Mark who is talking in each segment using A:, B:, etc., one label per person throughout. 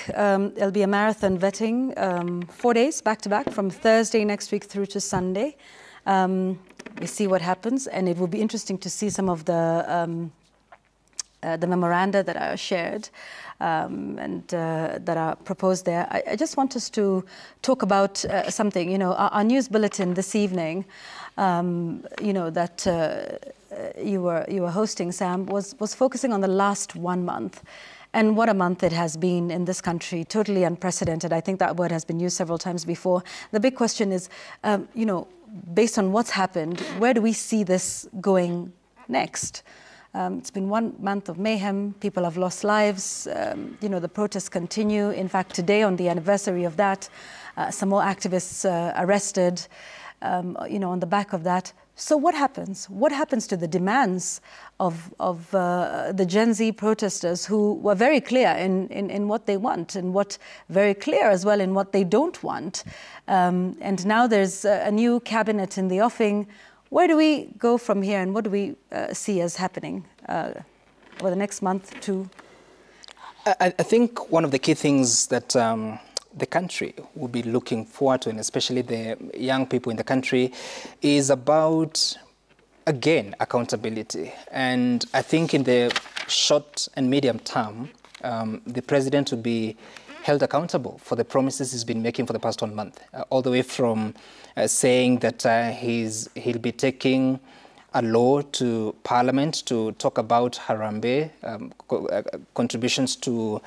A: It'll be a marathon vetting, 4 days back-to-back, from Thursday next week through to Sunday. We see what happens, and it will be interesting to see some of the memoranda that are shared and that are proposed there. I just want us to talk about something. You know, our news bulletin this evening, you know, that you were hosting, Sam, was focusing on the last 1 month. And what a month it has been in this country, totally unprecedented. I think that word has been used several times before. The big question is, you know, based on what's happened, where do we see this going next? It's been 1 month of mayhem. People have lost lives. You know, the protests continue. In fact, today, on the anniversary of that, some more activists arrested, you know, on the back of that. So what happens? What happens to the demands of the Gen Z protesters who were very clear in what they want and what very clear as well in what they don't want? And now there's a new cabinet in the offing. Where do we go from here, and what do we see as happening over the next month, too?
B: I think one of the key things that the country will be looking forward to, and especially the young people in the country, is about, again, accountability. And I think in the short and medium term, the president will be held accountable for the promises he's been making for the past 1 month, all the way from saying that he'll be taking a law to Parliament to talk about Harambee, contributions to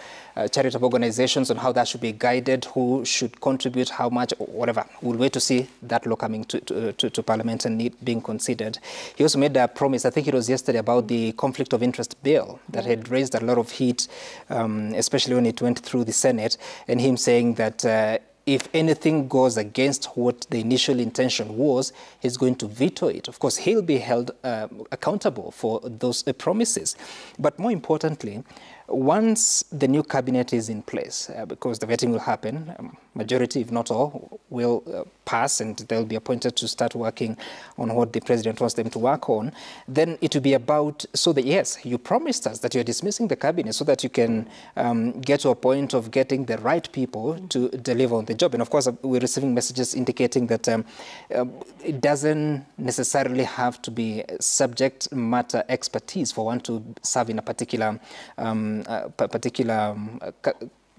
B: charitable organizations, and how that should be guided, who should contribute, how much, or whatever. We'll wait to see that law coming to Parliament and it being considered. He also made a promise, I think it was yesterday, about the conflict of interest bill that had raised a lot of heat, especially when it went through the Senate, and him saying that if anything goes against what the initial intention was, he's going to veto it. Of course, he'll be held accountable for those promises. But more importantly, once the new cabinet is in place, because the vetting will happen, majority, if not all, will pass, and they'll be appointed to start working on what the president wants them to work on, then it will be about, so that, yes, you promised us that you're dismissing the cabinet so that you can get to a point of getting the right people to deliver on the job. And of course, we're receiving messages indicating that it doesn't necessarily have to be subject matter expertise for one to serve in a particular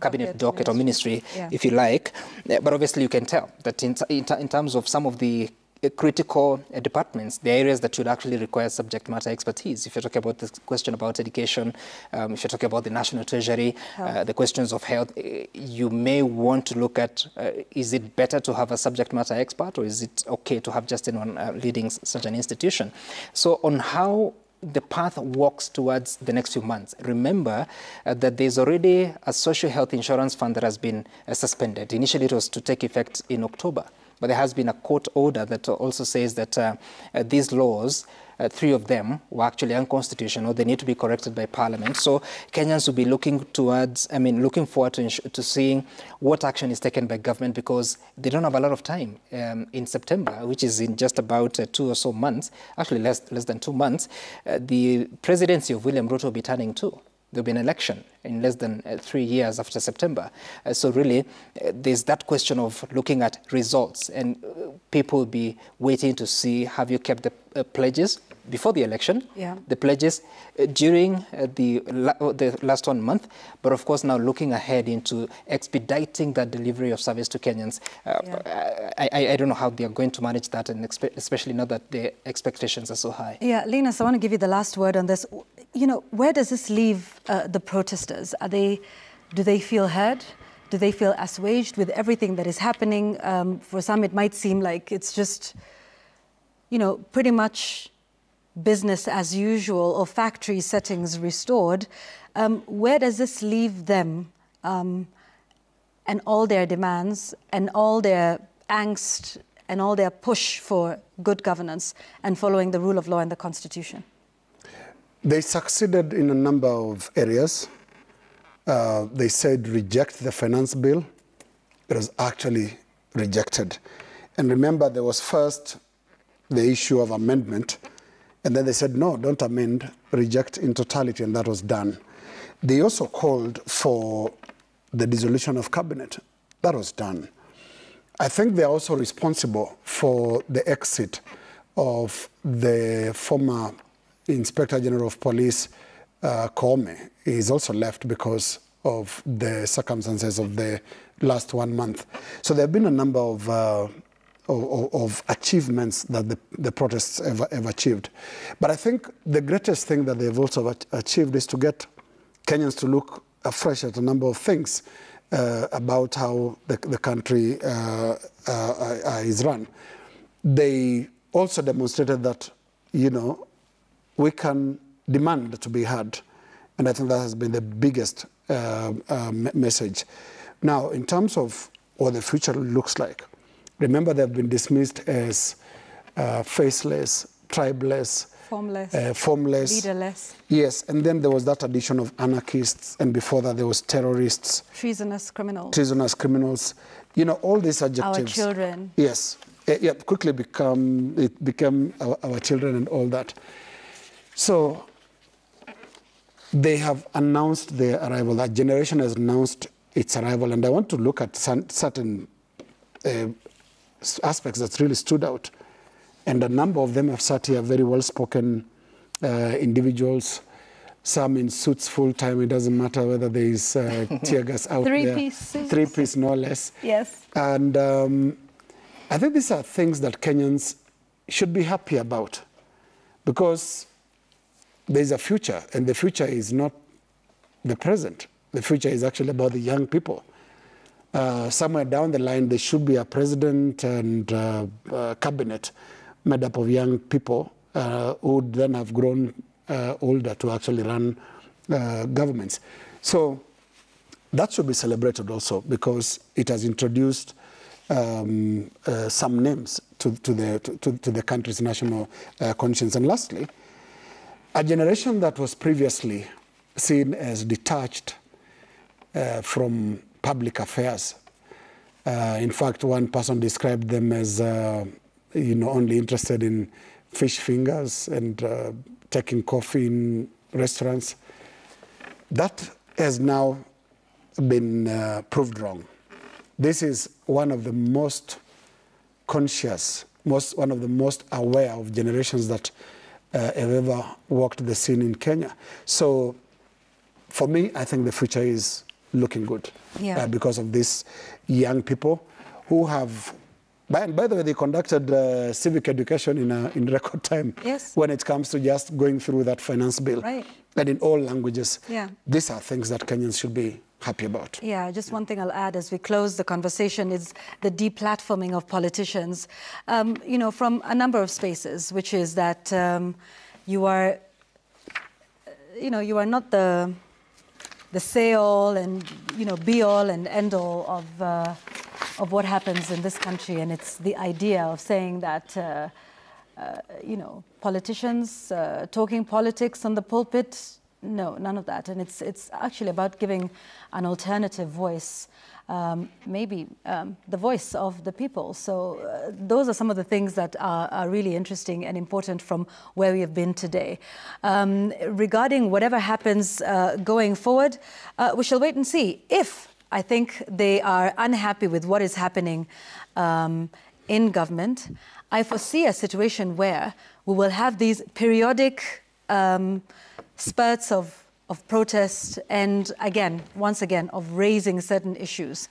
B: cabinet docket or ministry, if you like. But obviously you can tell that in terms of some of the critical departments, the areas that should actually require subject matter expertise. If you're talking about the question about education, if you're talking about the national treasury, the questions of health, you may want to look at, is it better to have a subject matter expert, or is it okay to have just anyone leading such an institution? So on how the path walks towards the next few months. Remember that there's already a social health insurance fund that has been suspended. Initially, it was to take effect in October, but there has been a court order that also says that these laws, 3 of them were actually unconstitutional. They need to be corrected by Parliament. So Kenyans will be looking towards, looking forward to seeing what action is taken by government, because they don't have a lot of time in September, which is in just about 2 or so months, actually less than 2 months. The presidency of William Ruto will be turning 2. There'll be an election in less than 3 years after September. So really, there's that question of looking at results, and people will be waiting to see, have you kept the pledges before the election, the pledges during the last 1 month, but of course now looking ahead into expediting that delivery of service to Kenyans. I don't know how they are going to manage that, and especially now that the expectations are so high.
A: Yeah, Linus, I want to give you the last word on this. You know, where does this leave the protesters? Do they feel heard? Do they feel assuaged with everything that is happening? For some, it might seem like it's just, you know, pretty much business as usual, or factory settings restored. Where does this leave them and all their demands and all their angst and all their push for good governance and following the rule of law and the Constitution?
C: They succeeded in a number of areas. They said reject the finance bill. It was actually rejected. And remember, there was first the issue of amendment, and then they said, no, don't amend, reject in totality, and that was done. They also called for the dissolution of cabinet. That was done. I think they're also responsible for the exit of the former Inspector General of Police, Koome. He's also left because of the circumstances of the last 1 month. So there have been a number of achievements that the protests have achieved. But I think the greatest thing that they've also achieved is to get Kenyans to look afresh at a number of things about how the country is run. They also demonstrated that, you know, we can demand to be heard. And I think that has been the biggest message. Now, in terms of what the future looks like, remember they've been dismissed as faceless, tribeless, formless,
A: leaderless.
C: Yes, and then there was that addition of anarchists, and before that there was terrorists.
A: Treasonous criminals.
C: Treasonous criminals. You know, all these adjectives.
A: Our children.
C: Yes. Yeah, quickly became our children and all that. So they have announced their arrival. That generation has announced its arrival, and I want to look at certain aspects that really stood out. And a number of them have sat here, very well-spoken individuals, some in suits full-time. It doesn't matter whether there is tear gas out there.
A: Three-piece suits.
C: Three-piece, no less.
A: Yes.
C: And I think these are things that Kenyans should be happy about, because there's a future, and the future is not the present. The future is actually about the young people. Somewhere down the line, there should be a president and cabinet made up of young people who would then have grown older to actually run governments. So that should be celebrated also, because it has introduced some names to the country's national conscience. And lastly, a generation that was previously seen as detached from public affairs. In fact, one person described them as only interested in fish fingers and taking coffee in restaurants. That has now been proved wrong. This is one of the most conscious, one of the most aware of generations that have ever walked the scene in Kenya. So for me, I think the future is looking good because of these young people who have, by the way, they conducted civic education in record time when it comes to just going through that finance bill.
A: Right.
C: And in all languages.
A: Yeah.
C: These are things that Kenyans should be happy about.
A: Yeah, just one thing I'll add as we close the conversation is the deplatforming of politicians, from a number of spaces, which is that you are not the say-all and be-all and end-all of what happens in this country, and it's the idea of saying that politicians talking politics on the pulpit. No, none of that. And it's actually about giving an alternative voice, maybe the voice of the people. So those are some of the things that are really interesting and important from where we have been today. Regarding whatever happens going forward, we shall wait and see. If I think they are unhappy with what is happening in government, I foresee a situation where we will have these periodic spurts of protest and once again of raising certain issues,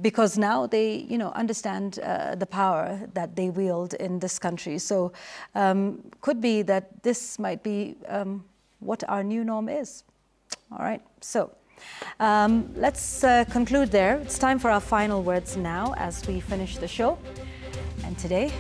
A: because now they understand the power that they wield in this country. So could be that this might be what our new norm is. All right, so let's conclude there. It's time for our final words now as we finish the show. And today